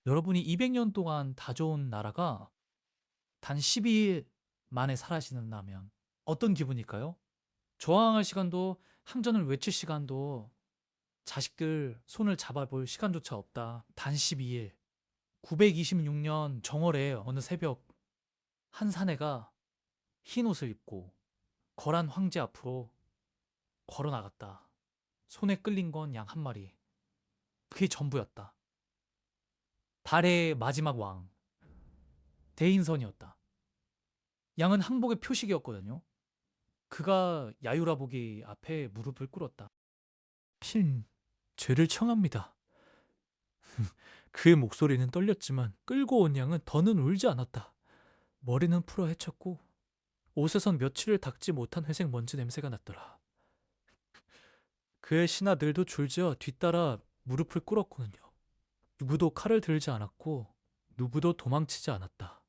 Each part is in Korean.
여러분이 200년 동안 다져온 나라가 단 12일 만에 사라진다면 어떤 기분일까요? 저항할 시간도, 항전을 외칠 시간도, 자식들 손을 잡아볼 시간조차 없다. 단 12일. 926년 정월에 어느 새벽 한 사내가 흰 옷을 입고 거란 황제 앞으로 걸어 나갔다. 손에 끌린 건 양 한 마리. 그게 전부였다. 달의 마지막 왕, 대인선이었다. 양은 항복의 표식이었거든요. 그가 야유라보기 앞에 무릎을 꿇었다. 신, 죄를 청합니다. 그의 목소리는 떨렸지만 끌고 온 양은 더는 울지 않았다. 머리는 풀어 헤쳤고 옷에선 며칠을 닦지 못한 회색 먼지 냄새가 났더라. 그의 신하들도 줄지어 뒤따라 무릎을 꿇었거든요. 누구도 칼을 들지 않았고 누구도 도망치지 않았다.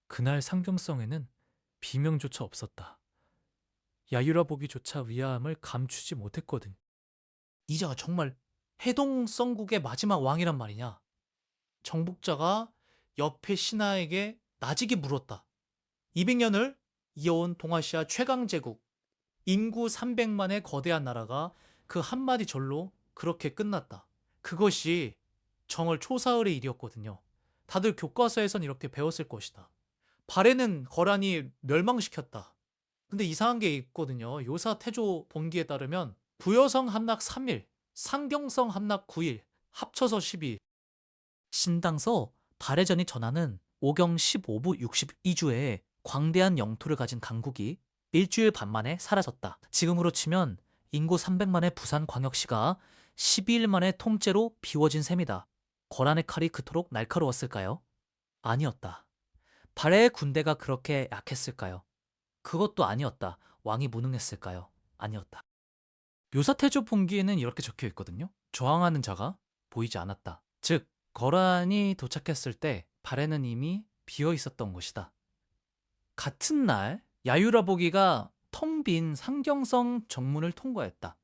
그날 상경성에는 비명조차 없었다. 야유라보기조차 위화함을 감추지 못했거든. 이자가 정말 해동성국의 마지막 왕이란 말이냐? 정복자가 옆의 신하에게 나직이 물었다. 200년을 이어온 동아시아 최강 제국, 인구 300만의 거대한 나라가 그 한마디 절로 그렇게 끝났다. 그것이 정월 초사흘의 일이었거든요. 다들 교과서에선 이렇게 배웠을 것이다. 발해는 거란이 멸망시켰다. 근데 이상한 게 있거든요. 요사 태조 본기에 따르면 부여성 함락 3일, 상경성 함락 9일, 합쳐서 12일. 신당서 발해전이 전하는 오경 15부 62주에 광대한 영토를 가진 강국이 일주일 반 만에 사라졌다. 지금으로 치면 인구 300만의 부산광역시가 12일 만에 통째로 비워진 셈이다. 거란의 칼이 그토록 날카로웠을까요? 아니었다. 발해의 군대가 그렇게 약했을까요? 그것도 아니었다. 왕이 무능했을까요? 아니었다. 묘사태조 본기에는 이렇게 적혀 있거든요. 저항하는 자가 보이지 않았다. 즉, 거란이 도착했을 때 발해는 이미 비어 있었던 것이다. 같은 날 야유라보기가 텅 빈 상경성 정문을 통과했다.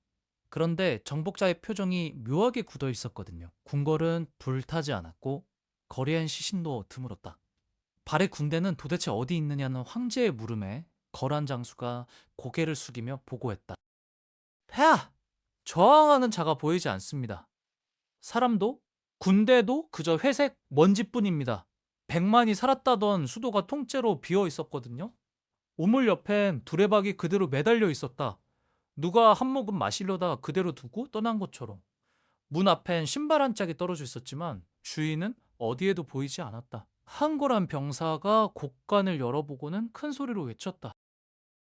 그런데 정복자의 표정이 묘하게 굳어 있었거든요. 궁궐은 불타지 않았고 거리엔 시신도 드물었다. 발해 군대는 도대체 어디 있느냐는 황제의 물음에 거란 장수가 고개를 숙이며 보고했다. 폐하! 저항하는 자가 보이지 않습니다. 사람도 군대도 그저 회색 먼지뿐입니다. 100만이 살았다던 수도가 통째로 비어 있었거든요. 우물 옆엔 두레박이 그대로 매달려 있었다. 누가 한 모금 마시려다 그대로 두고 떠난 것처럼. 문 앞엔 신발 한 짝이 떨어져 있었지만 주인은 어디에도 보이지 않았다. 한골한 병사가 곡간을 열어보고는 큰 소리로 외쳤다.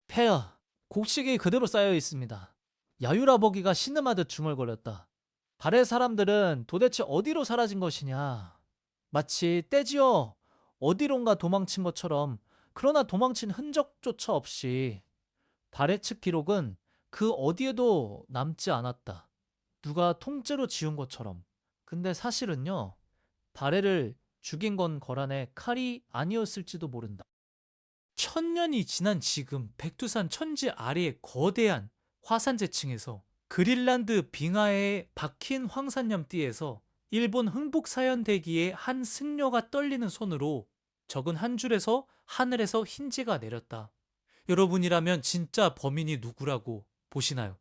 폐하, 곡식이 그대로 쌓여 있습니다. 야유라버기가 신음하듯 중얼거렸다. 발해 사람들은 도대체 어디로 사라진 것이냐? 마치 떼지어 어디론가 도망친 것처럼, 그러나 도망친 흔적조차 없이. 발해 측 기록은 그 어디에도 남지 않았다. 누가 통째로 지운 것처럼. 근데 사실은요, 발해를 죽인 건 거란의 칼이 아니었을지도 모른다. 천년이 지난 지금 백두산 천지 아래의 거대한 화산재층에서, 그린란드 빙하에 박힌 황산염띠에서 일본 흥북사연대기의 한 승려가 떨리는 손으로 적은 한 줄에서 하늘에서 흰지가 내렸다. 여러분이라면 진짜 범인이 누구라고 보시나요?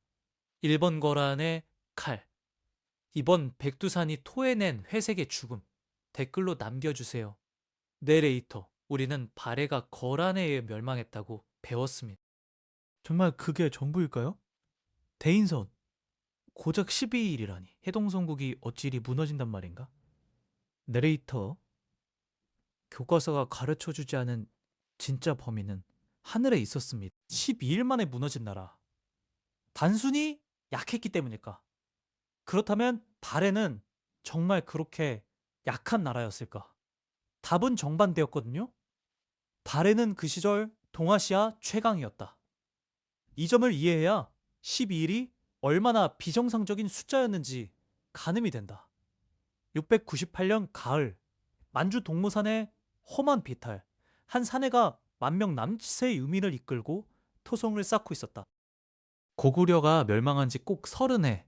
1번 거란의 칼, 이번 백두산이 토해낸 회색의 죽음. 댓글로 남겨주세요. 내레이터, 우리는 발해가 거란에 의해 멸망했다고 배웠습니다. 정말 그게 전부일까요? 대인선, 고작 12일이라니. 해동성국이 어찌 이리 무너진단 말인가? 내레이터, 교과서가 가르쳐주지 않은 진짜 범인은 하늘에 있었습니다. 12일 만에 무너진 나라. 단순히 약했기 때문일까? 그렇다면 발해는 정말 그렇게 약한 나라였을까? 답은 정반대였거든요. 발해는 그 시절 동아시아 최강이었다. 이 점을 이해해야 12일이 얼마나 비정상적인 숫자였는지 가늠이 된다. 698년 가을, 만주 동무산의 험한 비탈, 한 사내가 만명 남짓의 유민을 이끌고 토성을 쌓고 있었다. 고구려가 멸망한 지 꼭 30해,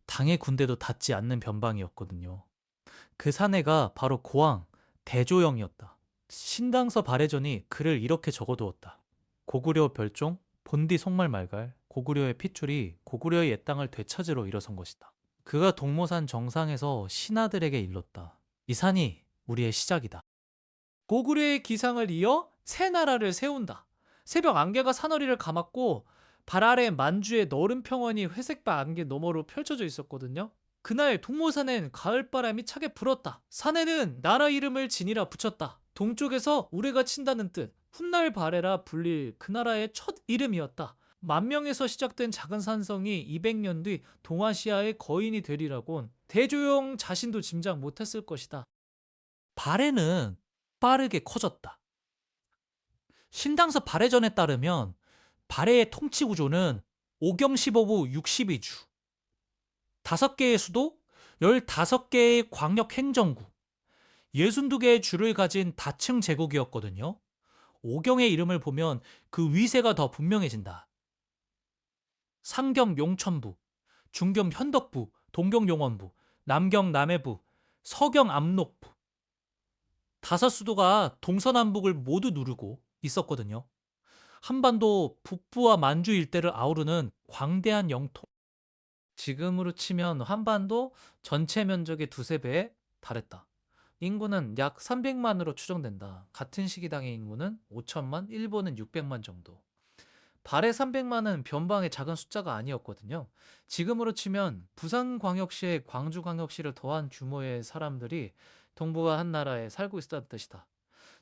당의 군대도 닿지 않는 변방이었거든요. 그 사내가 바로 고왕 대조영이었다. 신당서 발해전이 글을 이렇게 적어두었다. 고구려 별종 본디 속말말갈 고구려의 핏줄이 고구려의 옛 땅을 되찾으러 일어선 것이다. 그가 동모산 정상에서 신하들에게 일렀다. 이 산이 우리의 시작이다. 고구려의 기상을 이어 새 나라를 세운다. 새벽 안개가 사너리를 감았고 발 아래 만주의 너른 평원이 회색빛 안개 너머로 펼쳐져 있었거든요. 그날 동모산엔 가을바람이 차게 불었다. 산에는 나라 이름을 지니라 붙였다. 동쪽에서 우레가 친다는 뜻, 훗날 바래라 불릴 그 나라의 첫 이름이었다. 만명에서 시작된 작은 산성이 200년 뒤 동아시아의 거인이 되리라곤 대조영 자신도 짐작 못했을 것이다. 바레는 빠르게 커졌다. 신당서 발해전에 따르면 발해의 통치 구조는 오경십오부 62주, 5개의 수도, 15개의 광역 행정구, 62개의 주를 가진 다층 제국이었거든요. 오경의 이름을 보면 그 위세가 더 분명해진다. 상경 용천부, 중경 현덕부, 동경 용원부, 남경 남해부, 서경 압록부. 5수도가 동서남북을 모두 누르고 있었거든요. 한반도 북부와 만주 일대를 아우르는 광대한 영토. 지금으로 치면 한반도 전체 면적의 두세 배에 달했다. 인구는 약 300만으로 추정된다. 같은 시기 당의 인구는 5천만, 일본은 600만 정도. 발해 300만은 변방의 작은 숫자가 아니었거든요. 지금으로 치면 부산광역시에 광주광역시를 더한 규모의 사람들이 동북아 한 나라에 살고 있었다는 뜻이다.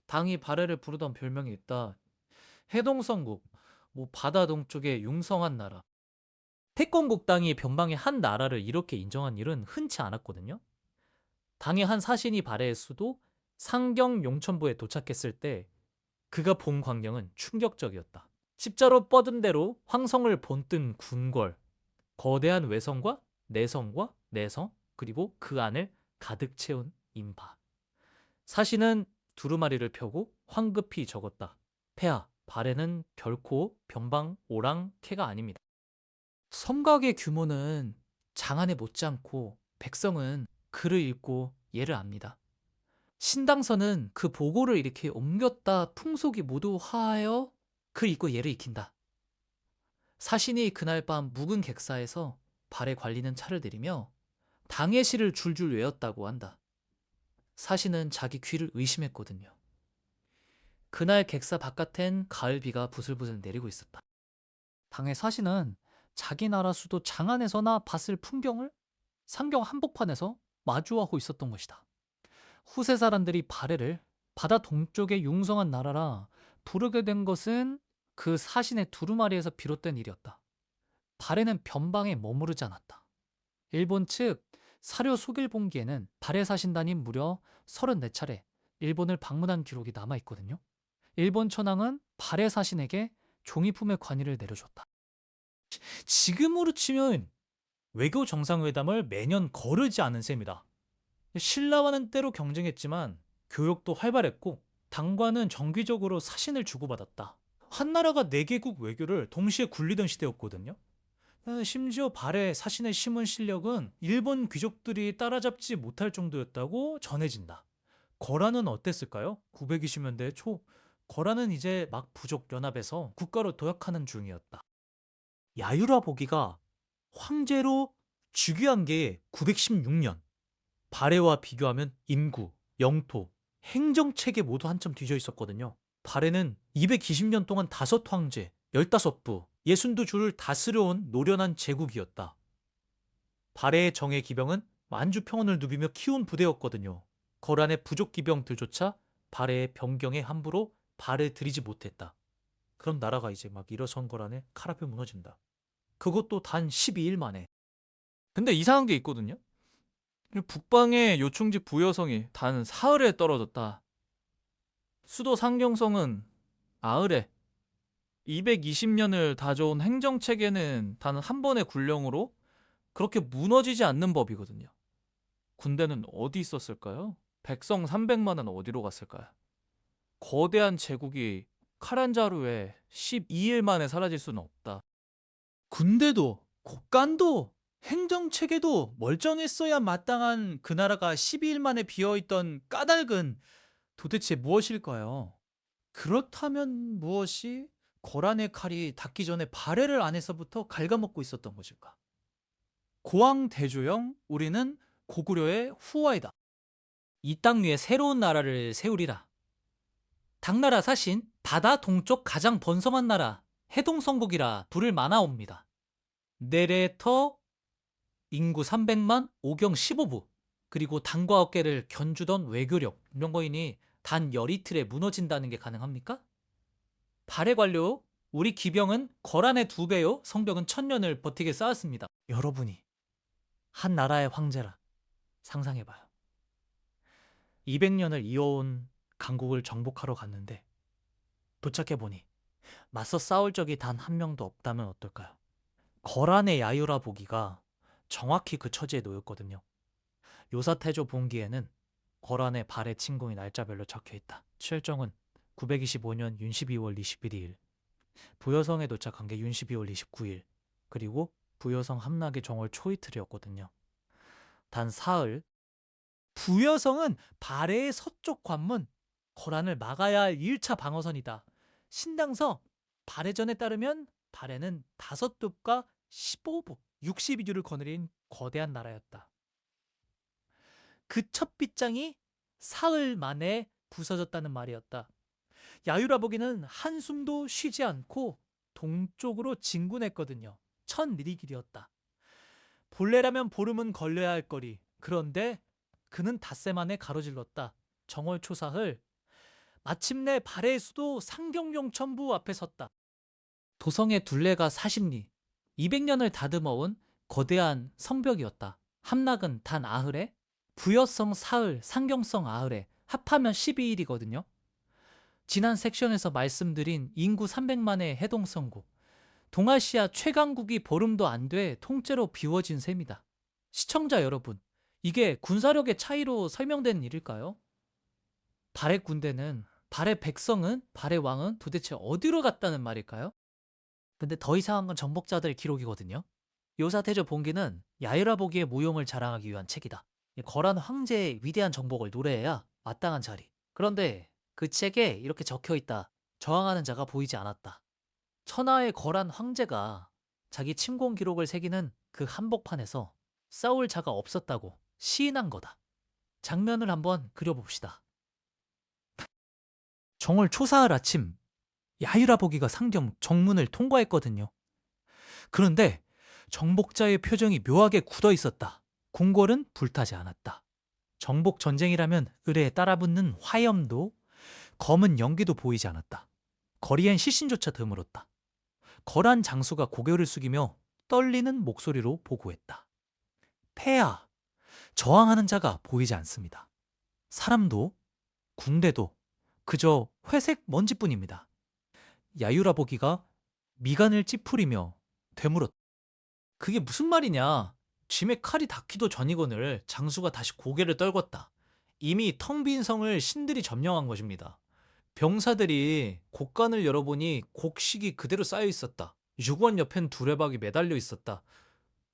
당이 발해를 부르던 별명이 있다. 해동성국, 바다 동쪽의 융성한 나라. 태권국 당이 변방의 한 나라를 이렇게 인정한 일은 흔치 않았거든요. 당의 한 사신이 발해의 수도 상경 용천부에 도착했을 때 그가 본 광경은 충격적이었다. 십자로 뻗은 대로 황성을 본뜬 궁궐, 거대한 외성과 내성과 내성, 그리고 그 안을 가득 채운 인파. 사신은 두루마리를 펴고 황급히 적었다. 폐하, 발해는 결코 변방 오랑캐가 아닙니다. 성곽의 규모는 장안에 못지않고 백성은 글을 읽고 예를 압니다. 신당서는 그 보고를 이렇게 옮겼다 풍속이 모두 화하여 글 읽고 예를 익힌다. 사신이 그날 밤 묵은 객사에서 발의 관리는 차를 내리며 당의 시를 줄줄 외웠다고 한다. 사신은 자기 귀를 의심했거든요. 그날 객사 바깥엔 가을비가 부슬부슬 내리고 있었다. 당의 사신은 자기 나라 수도 장안에서나 봤을 풍경을 상경 한복판에서 마주하고 있었던 것이다. 후세 사람들이 발해를 바다 동쪽의 융성한 나라라 부르게 된 것은 그 사신의 두루마리에서 비롯된 일이었다. 발해는 변방에 머무르지 않았다. 일본 측 사료 소길본기에는 발해 사신단이 무려 34차례 일본을 방문한 기록이 남아있거든요. 일본 천황은 발해 사신에게 종이품의 관의를 내려줬다. 지금으로 치면 외교 정상회담을 매년 거르지 않은 셈이다. 신라와는 때로 경쟁했지만 교역도 활발했고 당과는 정기적으로 사신을 주고받았다. 한 나라가 4개국 외교를 동시에 굴리던 시대였거든요. 심지어 발해 사신의 심은 실력은 일본 귀족들이 따라잡지 못할 정도였다고 전해진다. 거란은 어땠을까요? 920년대 초 거란은 이제 막 부족 연합에서 국가로 도약하는 중이었다. 야유라 보기가 황제로 즉위한 게 916년. 발해와 비교하면 인구, 영토, 행정체계 모두 한참 뒤져 있었거든요. 발해는 220년 동안 5황제, 15부, 62주를 다스려온 노련한 제국이었다. 발해의 정예 기병은 만주 평원을 누비며 키운 부대였거든요. 거란의 부족 기병들조차 발해의 변경에 함부로 발을 들이지 못했다. 그럼 나라가 이제 막 일어선 거란에 칼 앞에 무너진다. 그것도 단 12일 만에. 근데 이상한 게 있거든요. 북방의 요충지 부여성이 단 사흘에 떨어졌다. 수도 상경성은 아흘에 220년을 다져온 행정체계는 단 한 번의 군령으로 그렇게 무너지지 않는 법이거든요. 군대는 어디 있었을까요? 백성 300만은 어디로 갔을까요? 거대한 제국이 칼 한 자루에 12일 만에 사라질 수는 없다. 군대도, 국간도 행정체계도 멀쩡했어야 마땅한 그 나라가 12일 만에 비어있던 까닭은 도대체 무엇일까요? 그렇다면 무엇이 거란의 칼이 닿기 전에 발해를 안에서부터 갉아먹고 있었던 것일까? 고왕 대조영, 우리는 고구려의 후화이다. 이 땅 위에 새로운 나라를 세우리라. 당나라 사신 바다 동쪽 가장 번성한 나라 해동성국이라 부를 만하옵니다. 내래터 인구 300만 오경 15부 그리고 당과 어깨를 견주던 외교력 명거인이 단 열이틀에 무너진다는 게 가능합니까? 발해 관료 우리 기병은 거란의 2배요 성벽은 1000년을 버티게 쌓았습니다. 여러분이 한 나라의 황제라 상상해봐요. 200년을 이어온 강국을 정복하러 갔는데 도착해보니 맞서 싸울 적이 단 한 명도 없다면 어떨까요? 거란의 야유라 보기가 정확히 그 처지에 놓였거든요. 요사태조 본기에는 거란의 발해 침공이 날짜별로 적혀있다. 최일정은 925년 윤 12월 21일, 부여성에 도착한 게 윤 12월 29일, 그리고 부여성 함락이 정월 초이틀이었거든요. 단 사흘, 부여성은 발해의 서쪽 관문, 거란을 막아야 할 1차 방어선이다. 신당서 발해전에 따르면 발해는 5뚝과 15부, 62주를 거느린 거대한 나라였다. 그 첫 빗장이 사흘 만에 부서졌다는 말이었다. 야유라보기는 한숨도 쉬지 않고 동쪽으로 진군했거든요. 천리리 길이었다. 본래라면 보름은 걸려야 할 거리. 그런데 그는 닷새 만에 가로질렀다. 정월 초사흘 마침내 발해의 수도 상경용천부 앞에 섰다. 도성의 둘레가 40리, 200년을 다듬어온 거대한 성벽이었다. 함락은 단 아흘에, 부여성 사흘, 상경성 아흘에 합하면 12일이거든요. 지난 섹션에서 말씀드린 인구 300만의 해동성국, 동아시아 최강국이 보름도 안 돼 통째로 비워진 셈이다. 시청자 여러분, 이게 군사력의 차이로 설명되는 일일까요? 발해 군대는, 발해 백성은, 발해 왕은 도대체 어디로 갔다는 말일까요? 근데 더 이상한 건 정복자들의 기록이거든요. 요사태조 본기는 야유라 보기의 무용을 자랑하기 위한 책이다. 거란 황제의 위대한 정복을 노래해야 마땅한 자리. 그런데 그 책에 이렇게 적혀 있다. 저항하는 자가 보이지 않았다. 천하의 거란 황제가 자기 침공 기록을 새기는 그 한복판에서 싸울 자가 없었다고 시인한 거다. 장면을 한번 그려봅시다. 정월 초사흘 아침 야유라 보기가 상경 정문을 통과했거든요. 그런데 정복자의 표정이 묘하게 굳어 있었다. 궁궐은 불타지 않았다. 정복 전쟁이라면 의뢰에 따라붙는 화염도 검은 연기도 보이지 않았다. 거리엔 시신조차 드물었다. 거란 장수가 고개를 숙이며 떨리는 목소리로 보고했다. 폐하, 저항하는 자가 보이지 않습니다. 사람도 군대도 그저 회색 먼지뿐입니다. 야유라 보기가 미간을 찌푸리며 되물었다. 그게 무슨 말이냐? 짐에 칼이 닿기도 전이거늘 장수가 다시 고개를 떨궜다. 이미 텅 빈 성을 신들이 점령한 것입니다. 병사들이 곡간을 열어보니 곡식이 그대로 쌓여 있었다. 유관 옆엔 두레박이 매달려 있었다.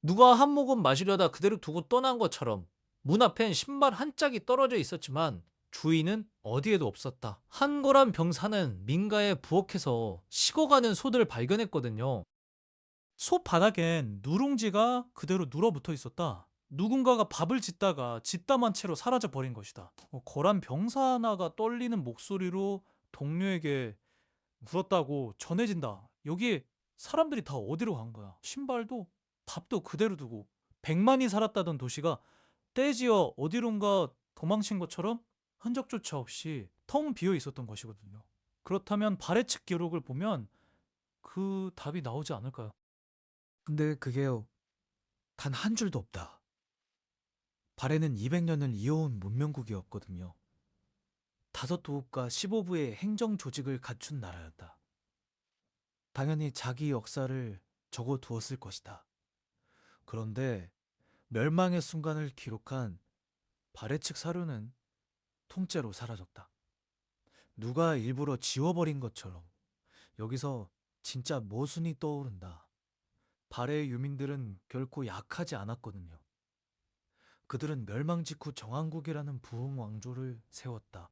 누가 한 모금 마시려다 그대로 두고 떠난 것처럼 문 앞엔 신발 한 짝이 떨어져 있었지만 주인은 어디에도 없었다. 한거란 병사는 민가에 부엌에서 식어가는 소들을 발견했거든요. 소 바닥엔 누룽지가 그대로 눌어붙어 있었다. 누군가가 밥을 짓다가 짓담한 채로 사라져 버린 것이다. 거란 병사 하나가 떨리는 목소리로 동료에게 물었다고 전해진다. 여기 사람들이 다 어디로 간 거야? 신발도 밥도 그대로 두고 100만이 살았다던 도시가 떼지어 어디론가 도망친 것처럼 흔적조차 없이 텅 비어 있었던 것이거든요. 그렇다면 발해 측 기록을 보면 그 답이 나오지 않을까요? 근데 그게요, 단 한 줄도 없다. 발해는 200년을 이어온 문명국이었거든요. 5도읍과 15부의 행정 조직을 갖춘 나라였다. 당연히 자기 역사를 적어 두었을 것이다. 그런데 멸망의 순간을 기록한 발해 측 사료는 통째로 사라졌다. 누가 일부러 지워버린 것처럼 여기서 진짜 모순이 떠오른다. 발해의 유민들은 결코 약하지 않았거든요. 그들은 멸망 직후 정한국이라는 부흥 왕조를 세웠다.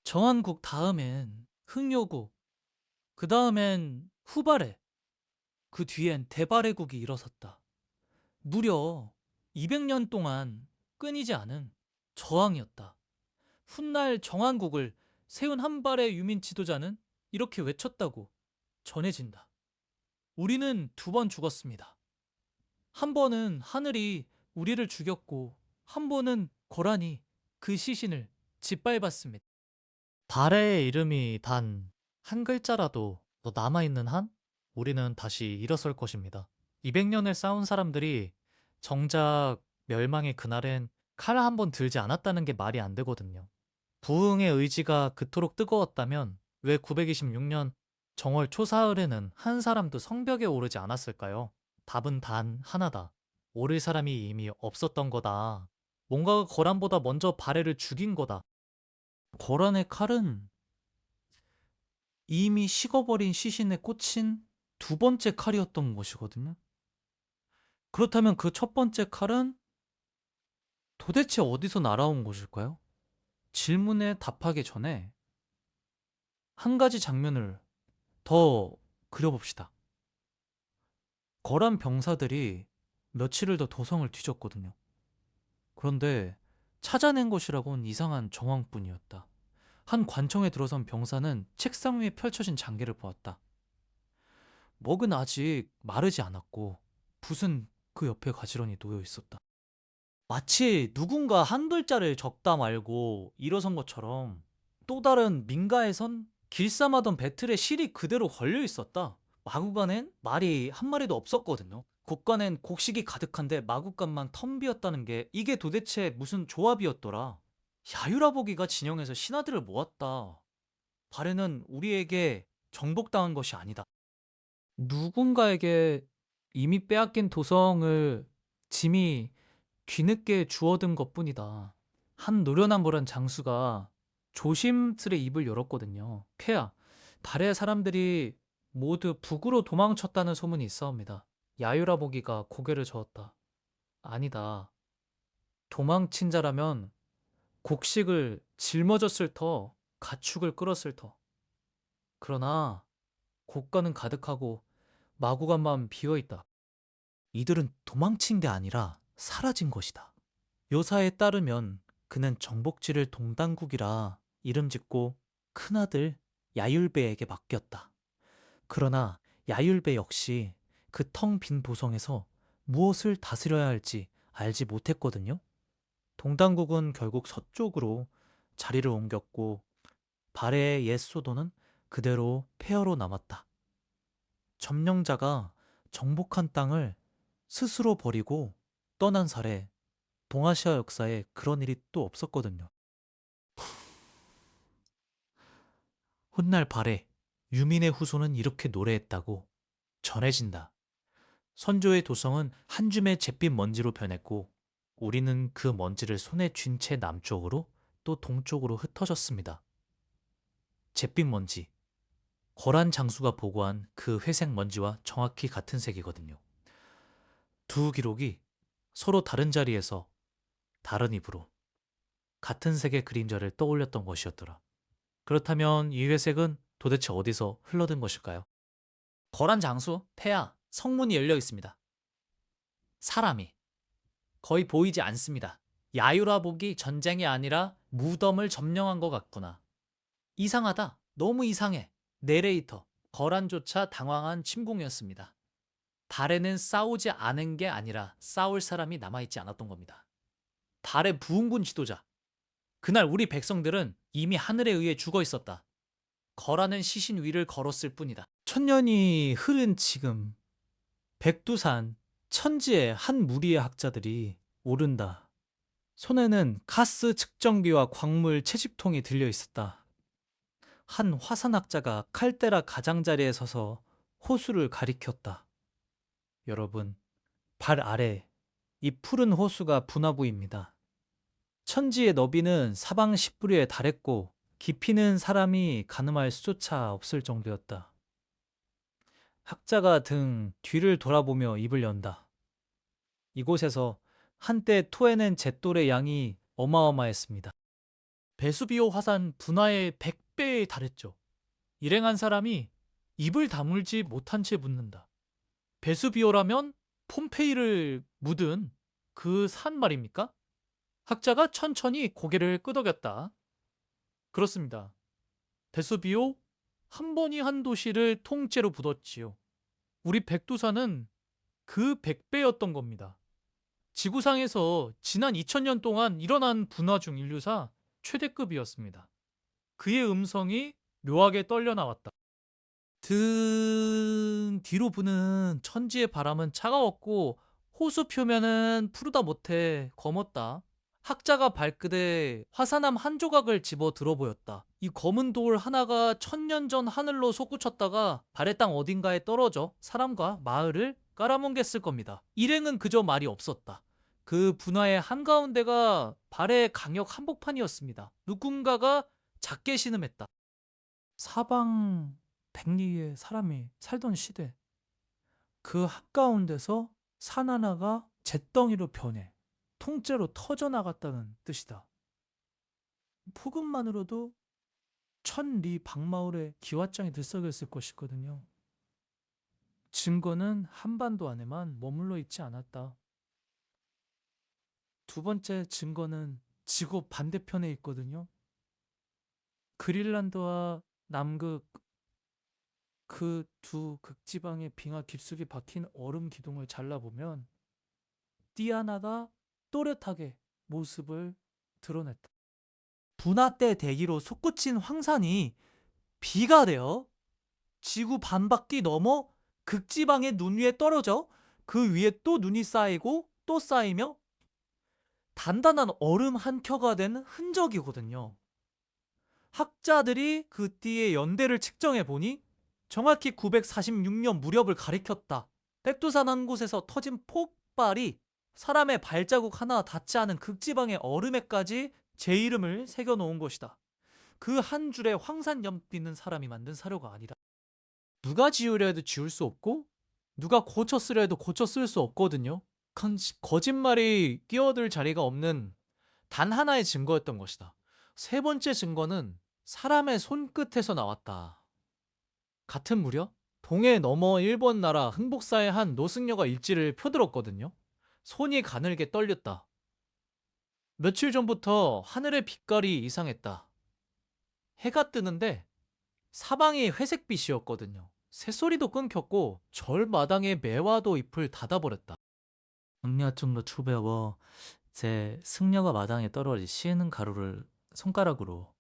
정한국 다음엔 흥요국, 그 다음엔 후발해, 그 뒤엔 대발해국이 일어섰다. 무려 200년 동안 끊이지 않은 저항이었다. 훗날 정한국을 세운 한 발의 유민 지도자는 이렇게 외쳤다고 전해진다. 우리는 2번 죽었습니다. 한 번은 하늘이 우리를 죽였고, 한 번은 고란이 그 시신을 짓밟았습니다. 발해의 이름이 단 한 글자라도 더 남아있는 한 우리는 다시 일어설 것입니다. 200년을 싸운 사람들이 정작 멸망의 그날엔 칼 한 번 들지 않았다는 게 말이 안 되거든요. 부흥의 의지가 그토록 뜨거웠다면 왜 926년 정월 초사흘에는 한 사람도 성벽에 오르지 않았을까요? 답은 단 하나다. 오를 사람이 이미 없었던 거다. 뭔가가 거란보다 먼저 발해를 죽인 거다. 고란의 칼은 이미 식어버린 시신에 꽂힌 2번째 칼이었던 것이거든요. 그렇다면 그 첫 번째 칼은 도대체 어디서 날아온 것일까요? 질문에 답하기 전에 한 가지 장면을 더 그려봅시다. 거란 병사들이 며칠을 더 도성을 뒤졌거든요. 그런데 찾아낸 것이라곤 이상한 정황뿐이었다. 한 관청에 들어선 병사는 책상 위에 펼쳐진 장계를 보았다. 먹은 아직 마르지 않았고 붓은 그 옆에 가지런히 놓여 있었다. 마치 누군가 한 글자를 적다 말고 일어선 것처럼 또 다른 민가에선 길쌈하던 배틀에 실이 그대로 걸려 있었다. 마구간엔 말이 한 마리도 없었거든요. 곡간엔 곡식이 가득한데 마구간만 텅 비었다는 게 이게 도대체 무슨 조합이었더라. 야유라보기가 진영에서 신하들을 모았다. 발해는 우리에게 정복당한 것이 아니다. 누군가에게 이미 빼앗긴 도성을 짐이 뒤늦게 주워든 것뿐이다. 한 노련한 장수가 조심스레 입을 열었거든요. 폐하, 발해 사람들이 모두 북으로 도망쳤다는 소문이 있사옵니다. 야유라보기가 고개를 저었다. 아니다. 도망친 자라면 곡식을 짊어졌을 터, 가축을 끌었을 터. 그러나 곡간은 가득하고 마구간만 비어있다. 이들은 도망친 게 아니라 사라진 것이다. 묘사에 따르면 그는 정복지를 동당국이라 이름 짓고 큰아들 야율배에게 맡겼다. 그러나 야율배 역시 그 텅 빈 도성에서 무엇을 다스려야 할지 알지 못했거든요. 동당국은 결국 서쪽으로 자리를 옮겼고 발해의 옛 소도는 그대로 폐허로 남았다. 점령자가 정복한 땅을 스스로 버리고 떠난 사례, 동아시아 역사에 그런 일이 또 없었거든요. 훗날 발해, 유민의 후손은 이렇게 노래했다고 전해진다. 선조의 도성은 한 줌의 잿빛 먼지로 변했고 우리는 그 먼지를 손에 쥔 채 남쪽으로 또 동쪽으로 흩어졌습니다. 잿빛 먼지, 거란 장수가 보고한 그 회색 먼지와 정확히 같은 색이거든요. 두 기록이 서로 다른 자리에서 다른 입으로 같은 색의 그림자를 떠올렸던 것이었더라. 그렇다면 이 회색은 도대체 어디서 흘러든 것일까요? 거란 장수, 폐하, 성문이 열려 있습니다. 사람이 거의 보이지 않습니다. 야유라복이 전쟁이 아니라 무덤을 점령한 것 같구나. 이상하다. 너무 이상해. 내레이터, 거란조차 당황한 침공이었습니다. 발해는 싸우지 않은 게 아니라 싸울 사람이 남아있지 않았던 겁니다. 발해 부흥군 지도자. 그날 우리 백성들은 이미 하늘에 의해 죽어 있었다. 거란은 시신 위를 걸었을 뿐이다. 천년이 흐른 지금 백두산 천지의 한 무리의 학자들이 오른다. 손에는 가스 측정기와 광물 채집통이 들려 있었다. 한 화산학자가 칼데라 가장자리에 서서 호수를 가리켰다. 여러분, 발 아래 이 푸른 호수가 분화구입니다. 천지의 너비는 사방 10부리에 달했고 깊이는 사람이 가늠할 수조차 없을 정도였다. 학자가 등 뒤를 돌아보며 입을 연다. 이곳에서 한때 토해낸 잿돌의 양이 어마어마했습니다. 베수비오 화산 분화의 100배에 달했죠. 일행한 사람이 입을 다물지 못한 채 묻는다. 베수비오라면 폼페이를 묻은 그 산 말입니까? 학자가 천천히 고개를 끄덕였다. 그렇습니다. 베수비오 한 번이 한 도시를 통째로 부뒀지요. 우리 백두산은 그 100배였던 겁니다. 지구상에서 지난 2000년 동안 일어난 분화 중 인류사 최대급이었습니다. 그의 음성이 묘하게 떨려 나왔다. 등 뒤로 부는 천지의 바람은 차가웠고 호수 표면은 푸르다 못해 검었다. 학자가 발끝에 화산암 한 조각을 집어 들어 보였다. 이 검은 돌 하나가 1000년 전 하늘로 솟구쳤다가 발의 땅 어딘가에 떨어져 사람과 마을을 깔아뭉갰을 겁니다. 일행은 그저 말이 없었다. 그 분화의 한가운데가 발의 강력 한복판이었습니다. 누군가가 작게 신음했다. 사방 백리에 사람이 살던 시대. 그 한가운데서 산 하나가 잿덩이로 변해 통째로 터져나갔다는 뜻이다. 폭음만으로도 1000리 방마을의 기왓장이 들썩였을 것이거든요. 증거는 한반도 안에만 머물러 있지 않았다. 두 번째 증거는 지구 반대편에 있거든요. 그린란드와 남극 그 두 극지방의 빙하 깊숙이 박힌 얼음 기둥을 잘라보면 띠 하나가 또렷하게 모습을 드러냈다. 분화 때 대기로 솟구친 황산이 비가 되어 지구 반바퀴 넘어 극지방의 눈 위에 떨어져 그 위에 또 눈이 쌓이고 또 쌓이며 단단한 얼음 한 켜가 된 흔적이거든요. 학자들이 그 띠의 연대를 측정해 보니 정확히 946년 무렵을 가리켰다. 백두산 한 곳에서 터진 폭발이 사람의 발자국 하나 닿지 않은 극지방의 얼음에까지 제 이름을 새겨놓은 것이다. 그 한 줄에 황산 연빛는 사람이 만든 사료가 아니다. 누가 지우려 해도 지울 수 없고 누가 고쳐 쓰려 해도 고쳐 쓸 수 없거든요. 거짓말이 끼어들 자리가 없는 단 하나의 증거였던 것이다. 세 번째 증거는 사람의 손끝에서 나왔다. 같은 무렵 동해 너머 일본 나라 흥복사의 한 노승려가 일지를 펴들었거든요. 손이 가늘게 떨렸다. 며칠 전부터 하늘의 빛깔이 이상했다. 해가 뜨는데 사방이 회색빛이었거든요. 새소리도 끊겼고 절마당에 매화도 잎을 닫아버렸다. 음야증로 추배워 제 승려가 마당에 떨어지 시는 가루를 손가락으로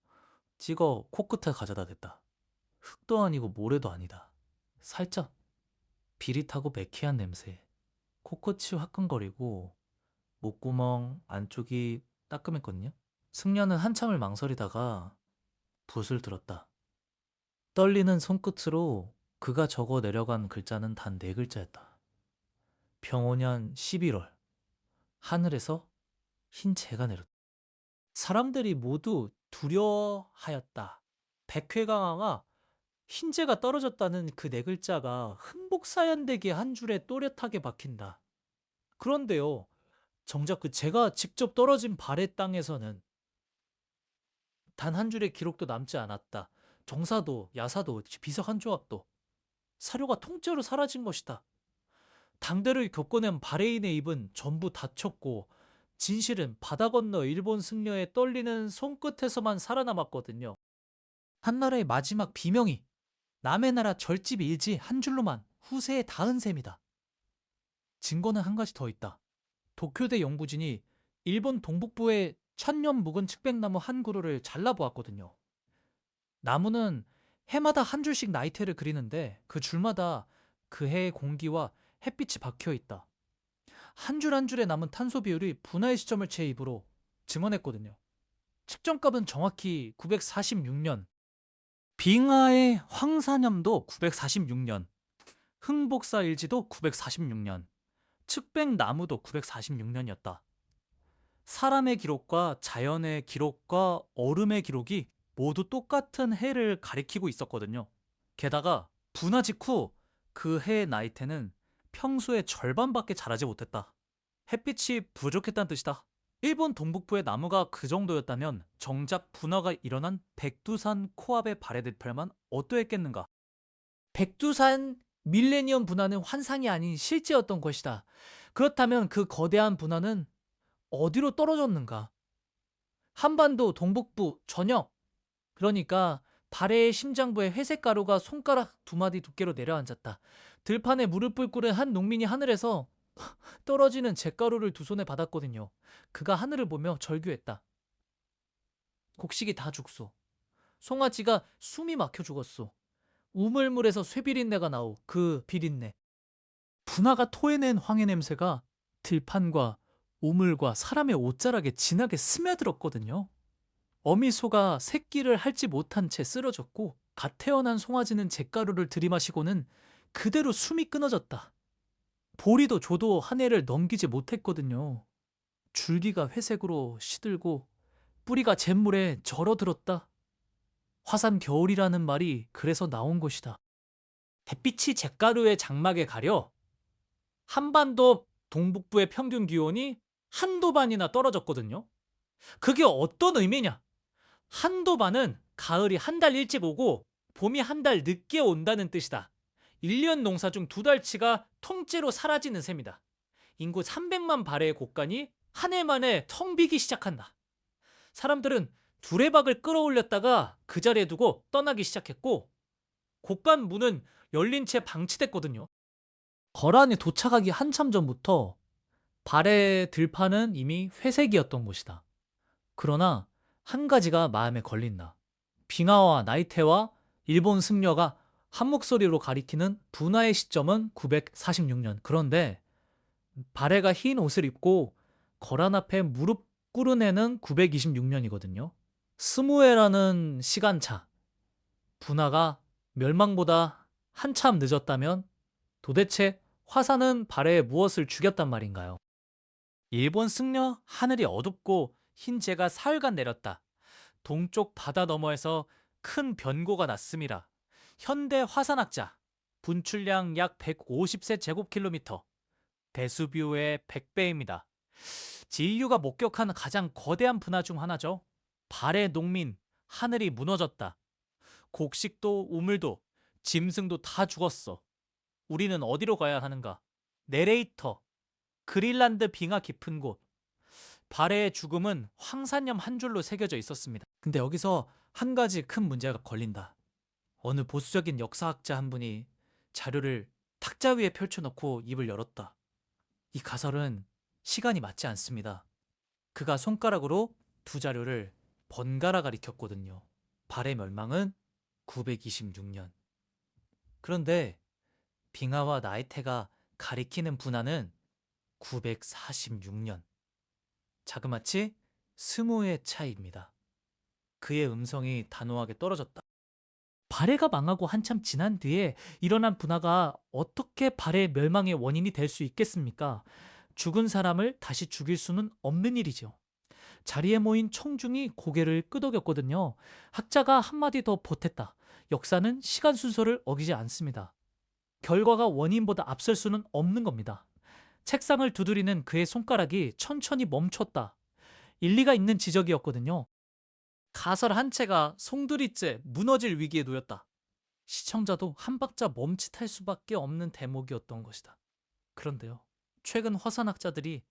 찍어 코끝에 가져다 댔다. 흙도 아니고 모래도 아니다. 살짝 비릿하고 매캐한 냄새. 코끝이 화끈거리고 목구멍 안쪽이 따끔했거든요. 승려는 한참을 망설이다가 붓을 들었다. 떨리는 손끝으로 그가 적어 내려간 글자는 단 4글자였다. 병오년 11월 하늘에서 흰 재가 내렸다. 사람들이 모두 두려워하였다. 백회강화가 흰재가 떨어졌다는 그 4글자가 흥복사연대기 한 줄에 또렷하게 박힌다. 그런데요, 정작 그 재가 직접 떨어진 발의 땅에서는 단 한 줄의 기록도 남지 않았다. 정사도, 야사도, 비석 한 조각도 사료가 통째로 사라진 것이다. 당대를 겪어낸 바레인의 입은 전부 닫혔고 진실은 바다 건너 일본 승려의 떨리는 손끝에서만 살아남았거든요. 한나라의 마지막 비명이 남의 나라 절집 일지 한 줄로만 후세에 닿은 셈이다. 증거는 한 가지 더 있다. 도쿄대 연구진이 일본 동북부의 천년 묵은 측백나무 한 그루를 잘라보았거든요. 나무는 해마다 한 줄씩 나이테를 그리는데 그 줄마다 그 해의 공기와 햇빛이 박혀 있다. 한 줄 한 줄에 남은 탄소 비율이 분화의 시점을 제 입으로 증언했거든요. 측정값은 정확히 946년. 빙하의 황산염도 946년. 흥복사 일지도 946년. 측백나무도 946년이었다. 사람의 기록과 자연의 기록과 얼음의 기록이 모두 똑같은 해를 가리키고 있었거든요. 게다가 분화 직후 그 해의 나이테는 평소의 절반밖에 자라지 못했다. 햇빛이 부족했다는 뜻이다. 일본 동북부의 나무가 그 정도였다면 정작 분화가 일어난 백두산 코앞의 발의 들팔만 어떠했겠는가? 백두산 밀레니엄 분화는 환상이 아닌 실제였던 것이다. 그렇다면 그 거대한 분화는 어디로 떨어졌는가? 한반도 동북부 전역. 그러니까 발해의 심장부에 회색 가루가 손가락 2마디 두께로 내려앉았다. 들판에 무릎을 꿇은 한 농민이 하늘에서 떨어지는 잿가루를 두 손에 받았거든요. 그가 하늘을 보며 절규했다. 곡식이 다 죽소. 송아지가 숨이 막혀 죽었소. 우물물에서 쇠비린내가 나오. 그 비린내. 분화가 토해낸 황해 냄새가 들판과 우물과 사람의 옷자락에 진하게 스며들었거든요. 어미소가 새끼를 핥지 못한 채 쓰러졌고 갓 태어난 송아지는 잿가루를 들이마시고는 그대로 숨이 끊어졌다. 보리도 조도 한 해를 넘기지 못했거든요. 줄기가 회색으로 시들고 뿌리가 잿물에 절어들었다. 화산 겨울이라는 말이 그래서 나온 것이다. 햇빛이 잿가루의 장막에 가려 한반도 동북부의 평균 기온이 한도반이나 떨어졌거든요. 그게 어떤 의미냐? 한도반은 가을이 한 달 일찍 오고 봄이 한 달 늦게 온다는 뜻이다. 1년 농사 중 2달치가 통째로 사라지는 셈이다. 인구 300만 발의 곡간이 한 해 만에 텅 비기 시작한다. 사람들은 두레박을 끌어올렸다가 그 자리에 두고 떠나기 시작했고 곡간 문은 열린 채 방치됐거든요. 거란이 도착하기 한참 전부터 발의 들판은 이미 회색이었던 곳이다. 그러나 한 가지가 마음에 걸린다. 빙하와 나이테와 일본 승려가 한 목소리로 가리키는 분화의 시점은 946년. 그런데 발해가 흰 옷을 입고 거란 앞에 무릎 꿇은 해는 926년이거든요. 스무해라는 시간차. 분화가 멸망보다 한참 늦었다면 도대체 화산은 발해에 무엇을 죽였단 말인가요? 일본 승려 하늘이 어둡고 흰 재가 사흘간 내렸다. 동쪽 바다 너머에서 큰 변고가 났음이라. 현대 화산학자 분출량 약 150세 제곱킬로미터 베수비오의 100배입니다. 지인류가 목격한 가장 거대한 분화 중 하나죠. 발해 농민 하늘이 무너졌다. 곡식도 우물도 짐승도 다 죽었어. 우리는 어디로 가야 하는가? 내레이터 그린란드 빙하 깊은 곳. 발해의 죽음은 황산염 한 줄로 새겨져 있었습니다. 근데 여기서 한 가지 큰 문제가 걸린다. 어느 보수적인 역사학자 한 분이 자료를 탁자 위에 펼쳐놓고 입을 열었다. 이 가설은 시간이 맞지 않습니다. 그가 손가락으로 두 자료를 번갈아 가리켰거든요. 발해 멸망은 926년. 그런데 빙하와 나이테가 가리키는 분화는 946년. 자그마치 20의 차이입니다. 그의 음성이 단호하게 떨어졌다. 발해가 망하고 한참 지난 뒤에 일어난 분화가 어떻게 발해 멸망의 원인이 될 수 있겠습니까? 죽은 사람을 다시 죽일 수는 없는 일이죠. 자리에 모인 청중이 고개를 끄덕였거든요. 학자가 한마디 더 보탰다. 역사는 시간 순서를 어기지 않습니다. 결과가 원인보다 앞설 수는 없는 겁니다. 책상을 두드리는 그의 손가락이 천천히 멈췄다. 일리가 있는 지적이었거든요. 가설 한 채가 송두리째 무너질 위기에 놓였다. 시청자도 한 박자 멈칫할 수밖에 없는 대목이었던 것이다. 그런데요, 최근 화산학자들이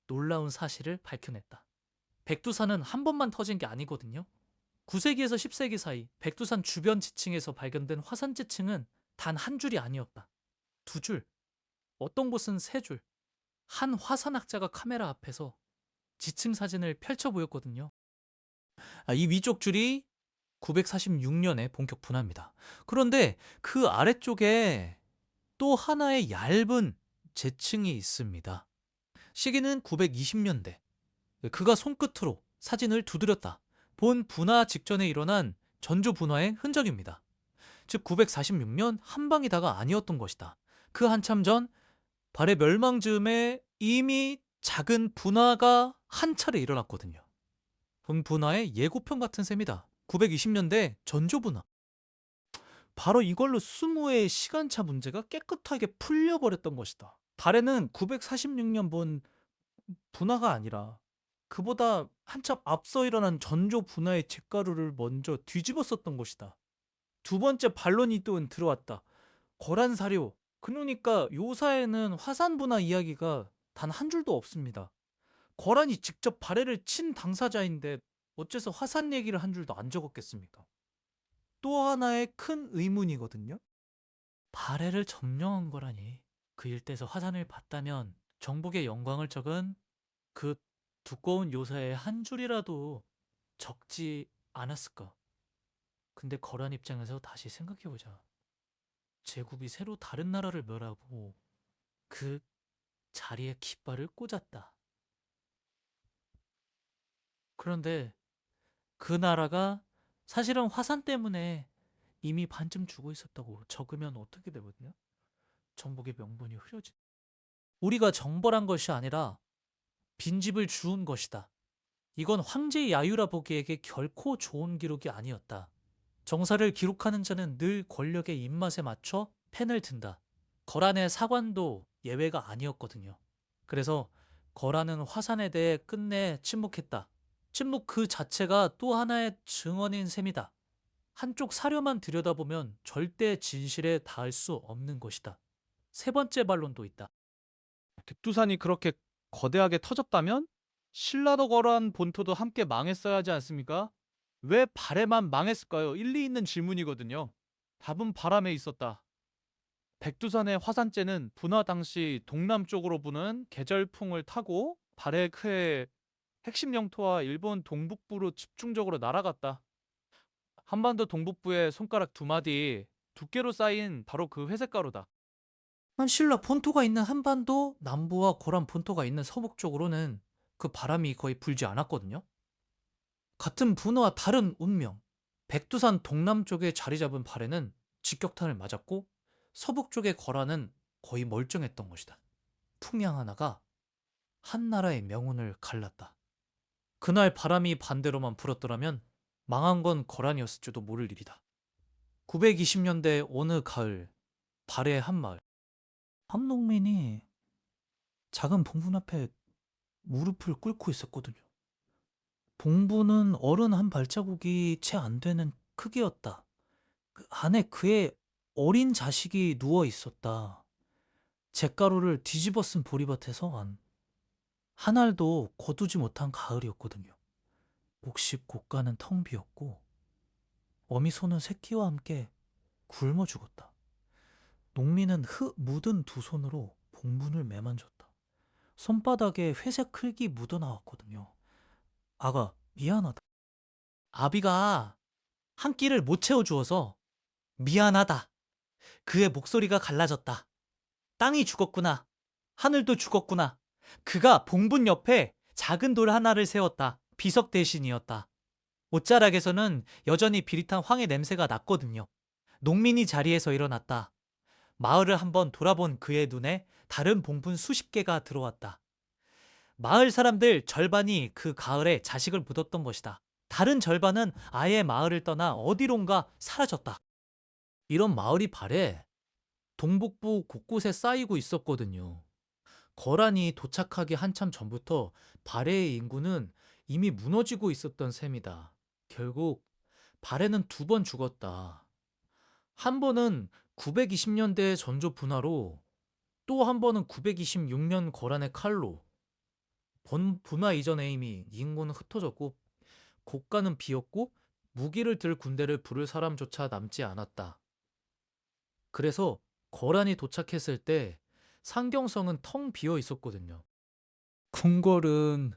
놀라운 사실을 밝혀냈다. 백두산은 한 번만 터진 게 아니거든요. 9세기에서 10세기 사이 백두산 주변 지층에서 발견된 화산 지층은 단 한 줄이 아니었다. 두 줄, 어떤 곳은 세 줄. 한 화산학자가 카메라 앞에서 지층 사진을 펼쳐 보였거든요. 이 위쪽 줄이 946년에 본격 분화입니다. 그런데 그 아래쪽에 또 하나의 얇은 재층이 있습니다. 시기는 920년대. 그가 손끝으로 사진을 두드렸다. 본 분화 직전에 일어난 전조 분화의 흔적입니다. 즉 946년 한방이다가 아니었던 것이다. 그 한참 전 발해 멸망 즈음에 이미 작은 분화가 한 차례 일어났거든요. 본 분화의 예고편 같은 셈이다. 920년대 전조 분화. 바로 이걸로 20의 시간차 문제가 깨끗하게 풀려버렸던 것이다. 발해는 946년 본 분화가 아니라 그보다 한참 앞서 일어난 전조 분화의 잿가루를 먼저 뒤집었었던 것이다. 두 번째 반론이 또 들어왔다. 거란 사료. 그러니까 요사에는 화산 분화 이야기가 단 한 줄도 없습니다. 거란이 직접 발해를 친 당사자인데 어째서 화산 얘기를 한 줄도 안 적었겠습니까? 또 하나의 큰 의문이거든요. 발해를 점령한 거라니. 그 일대에서 화산을 봤다면 정복의 영광을 적은 그 두꺼운 요사에 한 줄이라도 적지 않았을까? 근데 거란 입장에서 다시 생각해보자. 제국이 새로 다른 나라를 멸하고 그 자리에 깃발을 꽂았다. 그런데 그 나라가 사실은 화산 때문에 이미 반쯤 죽어 있었다고 적으면 어떻게 되거든요? 정복의 명분이 흐려진. 우리가 정벌한 것이 아니라 빈집을 주운 것이다. 이건 황제의 야유라 보기에게 결코 좋은 기록이 아니었다. 정사를 기록하는 자는 늘 권력의 입맛에 맞춰 펜을 든다. 거란의 사관도 예외가 아니었거든요. 그래서 거란은 화산에 대해 끝내 침묵했다. 침묵 그 자체가 또 하나의 증언인 셈이다. 한쪽 사료만 들여다보면 절대 진실에 닿을 수 없는 것이다. 세 번째 반론도 있다. 백두산이 그렇게 거대하게 터졌다면 신라도 거란 본토도 함께 망했어야 하지 않습니까? 왜 발해만 망했을까요? 일리 있는 질문이거든요. 답은 바람에 있었다. 백두산의 화산재는 분화 당시 동남쪽으로 부는 계절풍을 타고 발해크의 핵심 영토와 일본 동북부로 집중적으로 날아갔다. 한반도 동북부의 손가락 두 마디 두께로 쌓인 바로 그 회색 가루다. 신라 본토가 있는 한반도 남부와 거란 본토가 있는 서북 쪽으로는 그 바람이 거의 불지 않았거든요. 같은 분화와 다른 운명. 백두산 동남쪽에 자리 잡은 발해는 직격탄을 맞았고 서북 쪽의 거란은 거의 멀쩡했던 것이다. 풍향 하나가 한 나라의 명운을 갈랐다. 그날 바람이 반대로만 불었더라면 망한 건 거란이었을지도 모를 일이다. 920년대 어느 가을, 발해의 한 마을. 한농민이 작은 봉분 앞에 무릎을 꿇고 있었거든요. 봉분은 어른 한 발자국이 채 안 되는 크기였다. 그 안에 그의 어린 자식이 누워 있었다. 잿가루를 뒤집어 쓴 보리밭에서 한 알도 거두지 못한 가을이었거든요. 곡식 곡간은 텅 비었고 어미 소는 새끼와 함께 굶어 죽었다. 농민은 흙 묻은 두 손으로 봉분을 매만졌다. 손바닥에 회색 흙이 묻어나왔거든요. 아가, 미안하다. 아비가 한 끼를 못 채워주어서 미안하다. 그의 목소리가 갈라졌다. 땅이 죽었구나. 하늘도 죽었구나. 그가 봉분 옆에 작은 돌 하나를 세웠다. 비석 대신이었다. 옷자락에서는 여전히 비릿한 황의 냄새가 났거든요. 농민이 자리에서 일어났다. 마을을 한번 돌아본 그의 눈에 다른 봉분 수십 개가 들어왔다. 마을 사람들 절반이 그 가을에 자식을 묻었던 것이다. 다른 절반은 아예 마을을 떠나 어디론가 사라졌다. 이런 마을이 발해 동북부 곳곳에 쌓이고 있었거든요. 거란이 도착하기 한참 전부터 발해의 인구는 이미 무너지고 있었던 셈이다. 결국 발해는 두 번 죽었다. 한 번은 920년대 전조 분화로, 또 한 번은 926년 거란의 칼로. 분화 이전에 이미 인구는 흩어졌고 곡간은 비었고 무기를 들 군대를 부를 사람조차 남지 않았다. 그래서 거란이 도착했을 때 상경성은 텅 비어 있었거든요. 궁궐은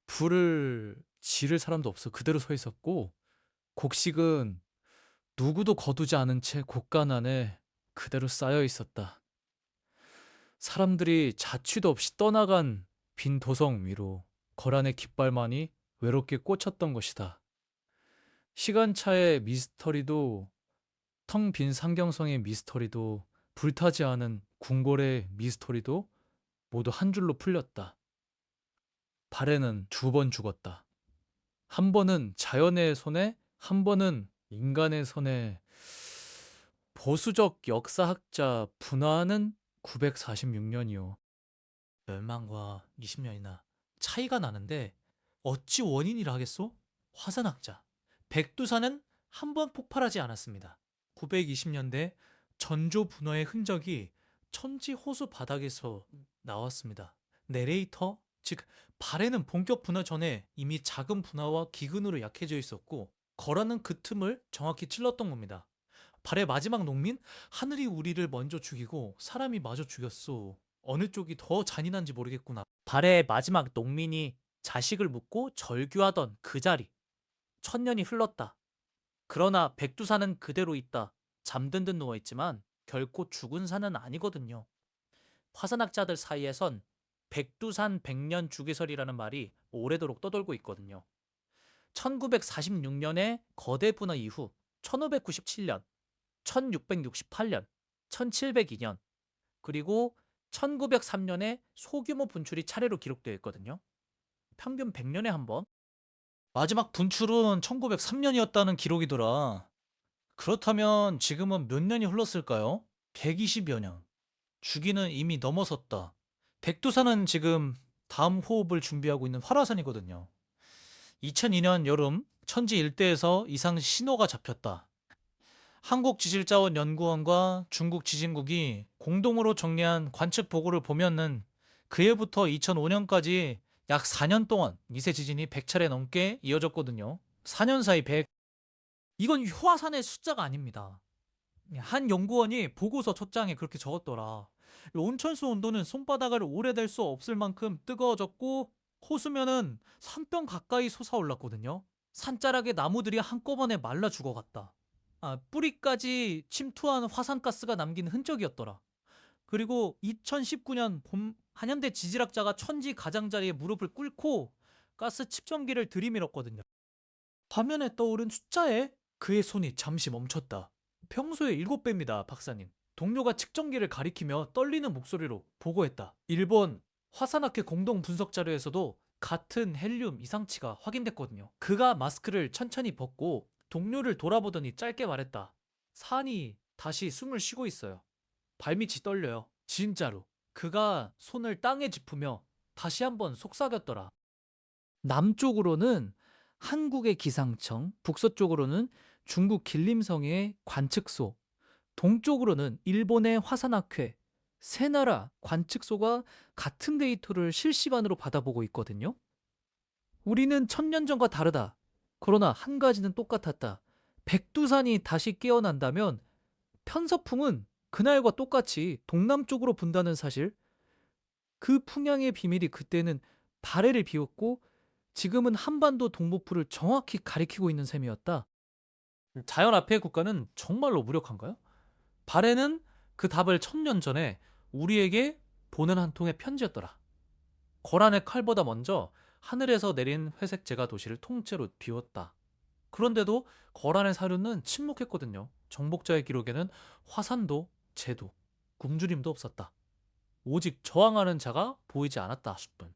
불을 지를 사람도 없어 그대로 서 있었고, 곡식은 누구도 거두지 않은 채 곡간 안에 그대로 쌓여 있었다. 사람들이 자취도 없이 떠나간 빈 도성 위로 거란의 깃발만이 외롭게 꽂혔던 것이다. 시간차의 미스터리도, 텅 빈 상경성의 미스터리도, 불타지 않은 궁궐의 미스터리도 모두 한 줄로 풀렸다. 발해는 두 번 죽었다. 한 번은 자연의 손에, 한 번은 인간의 손에 보수적 역사학자 분화는 946년이요. 멸망과 20년이나 차이가 나는데 어찌 원인이라 하겠소? 화산학자. 백두산은 한 번 폭발하지 않았습니다. 920년대 전조 분화의 흔적이 천지 호수 바닥에서 나왔습니다. 내레이터, 즉 발해는 본격 분화 전에 이미 작은 분화와 기근으로 약해져 있었고 거라는 그 틈을 정확히 찔렀던 겁니다. 발해 마지막 농민? 하늘이 우리를 먼저 죽이고 사람이 마저 죽였소. 어느 쪽이 더 잔인한지 모르겠구나. 발해의 마지막 농민이 자식을 묻고 절규하던 그 자리. 천년이 흘렀다. 그러나 백두산은 그대로 있다. 잠든 듯 누워있지만 결코 죽은 산은 아니거든요. 화산학자들 사이에선 백두산 백년 주기설이라는 말이 오래도록 떠돌고 있거든요. 1946년에 거대 분화 이후 1597년, 1668년, 1702년, 그리고 1903년에 소규모 분출이 차례로 기록되어 있거든요. 평균 100년에 한 번. 마지막 분출은 1903년이었다는 기록이더라. 그렇다면 지금은 몇 년이 흘렀을까요? 120여 년. 주기는 이미 넘어섰다. 백두산은 지금 다음 호흡을 준비하고 있는 활화산이거든요. 2002년 여름 천지 일대에서 이상 신호가 잡혔다. 한국지질자원연구원과 중국지진국이 공동으로 정리한 관측 보고를 보면은 그해부터 2005년까지 약 4년 동안 미세 지진이 100차례 넘게 이어졌거든요. 4년 사이 100. 이건 효화산의 숫자가 아닙니다. 한 연구원이 보고서 첫 장에 그렇게 적었더라. 온천수 온도는 손바닥을 오래 댈 수 없을 만큼 뜨거워졌고 호수면은 산병 가까이 솟아올랐거든요. 산자락의 나무들이 한꺼번에 말라 죽어갔다. 뿌리까지 침투한 화산가스가 남긴 흔적이었더라. 그리고 2019년 봄 한양대 지질학자가 천지 가장자리에 무릎을 꿇고 가스 측정기를 들이밀었거든요. 화면에 떠오른 숫자에 그의 손이 잠시 멈췄다. 평소의 7배입니다, 박사님. 동료가 측정기를 가리키며 떨리는 목소리로 보고했다. 일본 화산학회 공동 분석 자료에서도 같은 헬륨 이상치가 확인됐거든요. 그가 마스크를 천천히 벗고 동료를 돌아보더니 짧게 말했다. 산이 다시 숨을 쉬고 있어요. 발밑이 떨려요. 진짜로. 그가 손을 땅에 짚으며 다시 한번 속삭였더라. 남쪽으로는 한국의 기상청, 북서쪽으로는 중국 길림성의 관측소, 동쪽으로는 일본의 화산학회, 세 나라 관측소가 같은 데이터를 실시간으로 받아보고 있거든요. 우리는 1000년 전과 다르다. 그러나 한 가지는 똑같았다. 백두산이 다시 깨어난다면 편서풍은 그날과 똑같이 동남쪽으로 분다는 사실. 그 풍향의 비밀이 그때는 발해를 비웠고 지금은 한반도 동북부를 정확히 가리키고 있는 셈이었다. 자연 앞의 국가는 정말로 무력한가요? 발해는 그 답을 1000년 전에 우리에게 보낸 한 통의 편지였더라. 거란의 칼보다 먼저 하늘에서 내린 회색재가 도시를 통째로 비웠다. 그런데도 거란의 사료는 침묵했거든요. 정복자의 기록에는 화산도, 재도, 굶주림도 없었다. 오직 저항하는 자가 보이지 않았다 싶은.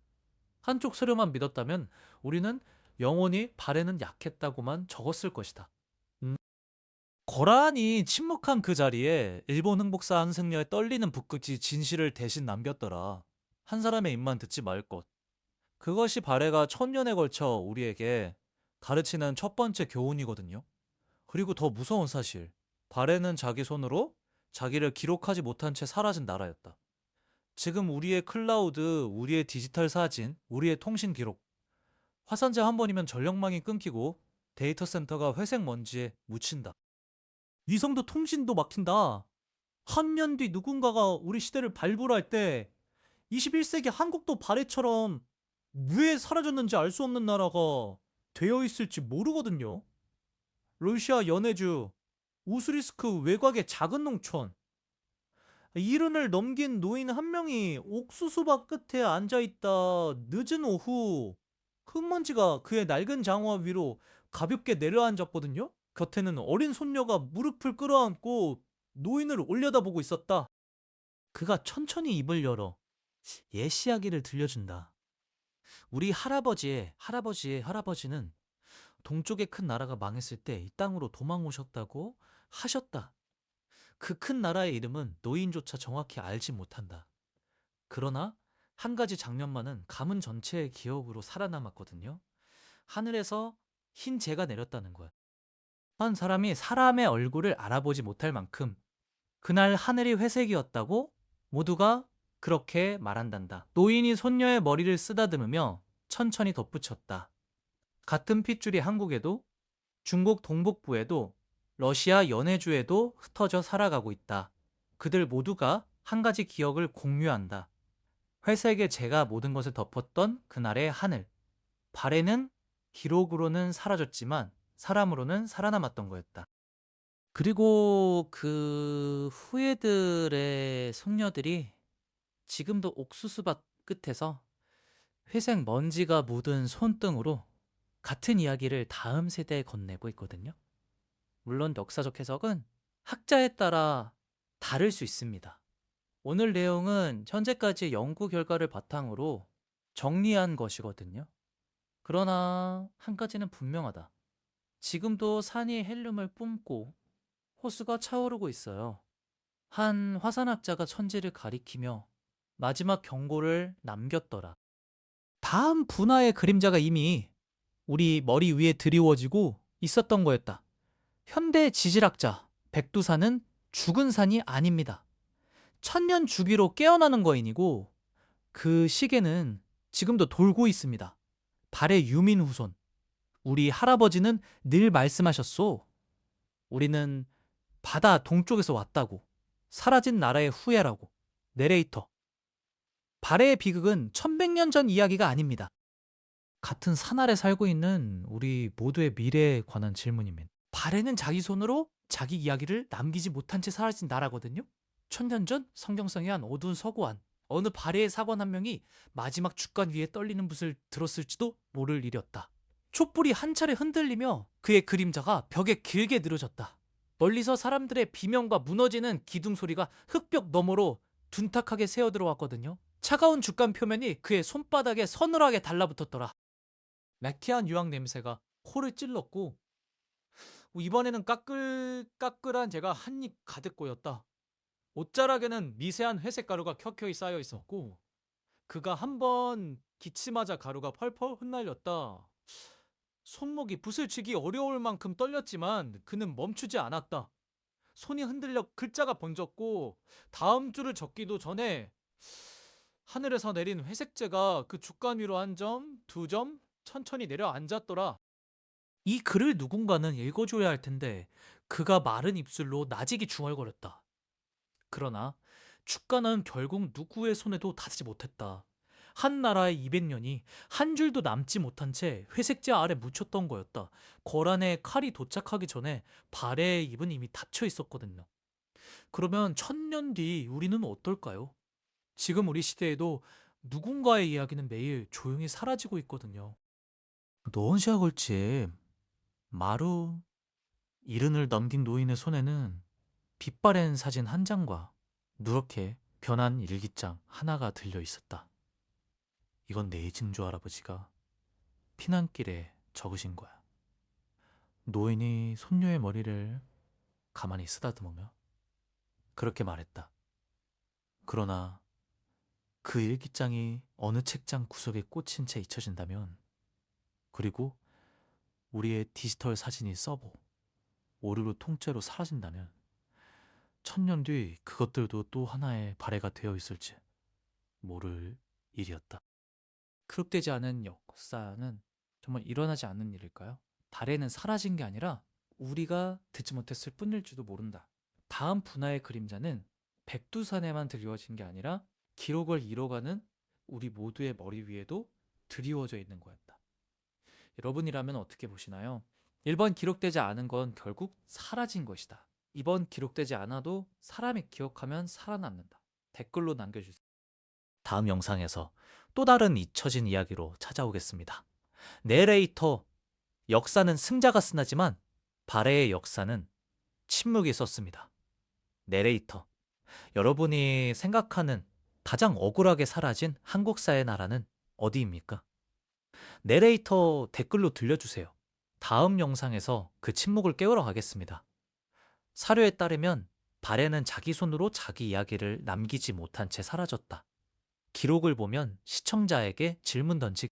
한쪽 서류만 믿었다면 우리는 영원히 발해는 약했다고만 적었을 것이다. 거란이 침묵한 그 자리에 일본 흥복사 한승려의 떨리는 붓글씨 진실을 대신 남겼더라. 한 사람의 입만 듣지 말 것. 그것이 발해가 1000년에 걸쳐 우리에게 가르치는 첫 번째 교훈이거든요. 그리고 더 무서운 사실. 발해는 자기 손으로 자기를 기록하지 못한 채 사라진 나라였다. 지금 우리의 클라우드, 우리의 디지털 사진, 우리의 통신 기록. 화산재 한 번이면 전력망이 끊기고 데이터 센터가 회색 먼지에 묻힌다. 위성도 통신도 막힌다. 한 년 뒤 누군가가 우리 시대를 발굴할 때 21세기 한국도 발해처럼 왜 사라졌는지 알 수 없는 나라가 되어 있을지 모르거든요. 러시아 연해주, 우스리스크 외곽의 작은 농촌. 이른을 넘긴 노인 한 명이 옥수수밭 끝에 앉아있다 늦은 오후 흙먼지가 그의 낡은 장화 위로 가볍게 내려앉았거든요. 곁에는 어린 손녀가 무릎을 끌어안고 노인을 올려다보고 있었다. 그가 천천히 입을 열어 옛 이야기를 들려준다. 우리 할아버지의 할아버지의 할아버지는 동쪽의 큰 나라가 망했을 때 이 땅으로 도망 오셨다고 하셨다. 그 큰 나라의 이름은 노인조차 정확히 알지 못한다. 그러나 한 가지 장면만은 가문 전체의 기억으로 살아남았거든요. 하늘에서 흰 재가 내렸다는 거야. 한 사람이 사람의 얼굴을 알아보지 못할 만큼 그날 하늘이 회색이었다고 모두가 그렇게 말한단다. 노인이 손녀의 머리를 쓰다듬으며 천천히 덧붙였다. 같은 핏줄이 한국에도, 중국 동북부에도, 러시아 연해주에도 흩어져 살아가고 있다. 그들 모두가 한 가지 기억을 공유한다. 회색의 재가 모든 것을 덮었던 그날의 하늘. 발에는 기록으로는 사라졌지만 사람으로는 살아남았던 거였다. 그리고 그 후예들의 손녀들이 지금도 옥수수밭 끝에서 회색 먼지가 묻은 손등으로 같은 이야기를 다음 세대에 건네고 있거든요. 물론 역사적 해석은 학자에 따라 다를 수 있습니다. 오늘 내용은 현재까지의 연구 결과를 바탕으로 정리한 것이거든요. 그러나 한 가지는 분명하다. 지금도 산이 헬륨을 뿜고 호수가 차오르고 있어요. 한 화산학자가 천지를 가리키며 마지막 경고를 남겼더라. 다음 분화의 그림자가 이미 우리 머리 위에 드리워지고 있었던 거였다. 현대 지질학자 백두산은 죽은 산이 아닙니다. 천년 주기로 깨어나는 거인이고 그 시계는 지금도 돌고 있습니다. 발의 유민 후손. 우리 할아버지는 늘 말씀하셨소. 우리는 바다 동쪽에서 왔다고. 사라진 나라의 후예라고. 내레이터. 발해의 비극은 1100년 전 이야기가 아닙니다. 같은 산 아래 살고 있는 우리 모두의 미래에 관한 질문입니다. 발해는 자기 손으로 자기 이야기를 남기지 못한 채 사라진 나라거든요. 1000년 전 성경성의 한 어두운 서구 안 어느 발해의 사관 한 명이 마지막 주간 위에 떨리는 붓을 들었을지도 모를 일이었다. 촛불이 한 차례 흔들리며 그의 그림자가 벽에 길게 늘어졌다. 멀리서 사람들의 비명과 무너지는 기둥 소리가 흙벽 너머로 둔탁하게 새어들어왔거든요. 차가운 죽간 표면이 그의 손바닥에 서늘하게 달라붙었더라. 매캐한 유황 냄새가 코를 찔렀고 이번에는 까끌까끌한 재가 한입 가득 고였다. 옷자락에는 미세한 회색 가루가 켜켜이 쌓여 있었고 그가 한번 기침하자 가루가 펄펄 흩날렸다. 손목이 붓을 쥐기 어려울 만큼 떨렸지만 그는 멈추지 않았다. 손이 흔들려 글자가 번졌고 다음 줄을 적기도 전에 하늘에서 내린 회색재가 그 죽간 위로 한 점, 두 점 천천히 내려앉았더라. 이 글을 누군가는 읽어줘야 할 텐데 그가 마른 입술로 나직이 중얼거렸다. 그러나 축가는 결국 누구의 손에도 닿지 못했다. 한 나라의 200년이 한 줄도 남지 못한 채 회색재 아래 묻혔던 거였다. 거란의 칼이 도착하기 전에 발해의 입은 이미 닫혀 있었거든요. 그러면 1000년 뒤 우리는 어떨까요? 지금 우리 시대에도 누군가의 이야기는 매일 조용히 사라지고 있거든요. 노원시아 걸집 마루 이른을 넘긴 노인의 손에는 빛바랜 사진 한 장과 누렇게 변한 일기장 하나가 들려 있었다. 이건 내 증조 할아버지가 피난길에 적으신 거야. 노인이 손녀의 머리를 가만히 쓰다듬으며 그렇게 말했다. 그러나 그 일기장이 어느 책장 구석에 꽂힌 채 잊혀진다면, 그리고 우리의 디지털 사진이 서버, 오류로 통째로 사라진다면 1000년 뒤 그것들도 또 하나의 발해가 되어 있을지 모를 일이었다. 기록되지 않은 역사는 정말 일어나지 않는 일일까요? 발해는 사라진 게 아니라 우리가 듣지 못했을 뿐일지도 모른다. 다음 분화의 그림자는 백두산에만 드리워진 게 아니라 기록을 이뤄가는 우리 모두의 머리 위에도 드리워져 있는 거였다. 여러분이라면 어떻게 보시나요? 1번 기록되지 않은 건 결국 사라진 것이다. 2번 기록되지 않아도 사람이 기억하면 살아남는다. 댓글로 남겨주세요. 다음 영상에서 또 다른 잊혀진 이야기로 찾아오겠습니다. 내레이터, 역사는 승자가 쓰나지만 발해의 역사는 침묵이 썼습니다. 내레이터, 여러분이 생각하는 가장 억울하게 사라진 한국사의 나라는 어디입니까? 내레이터 댓글로 들려주세요. 다음 다음 영상에서 그 침묵을 깨우러 가겠습니다. 사료에 따르면 발에는 자기 손으로 자기 이야기를 남기지 못한 채 사라졌다. 기록을 보면 시청자에게 질문 던지기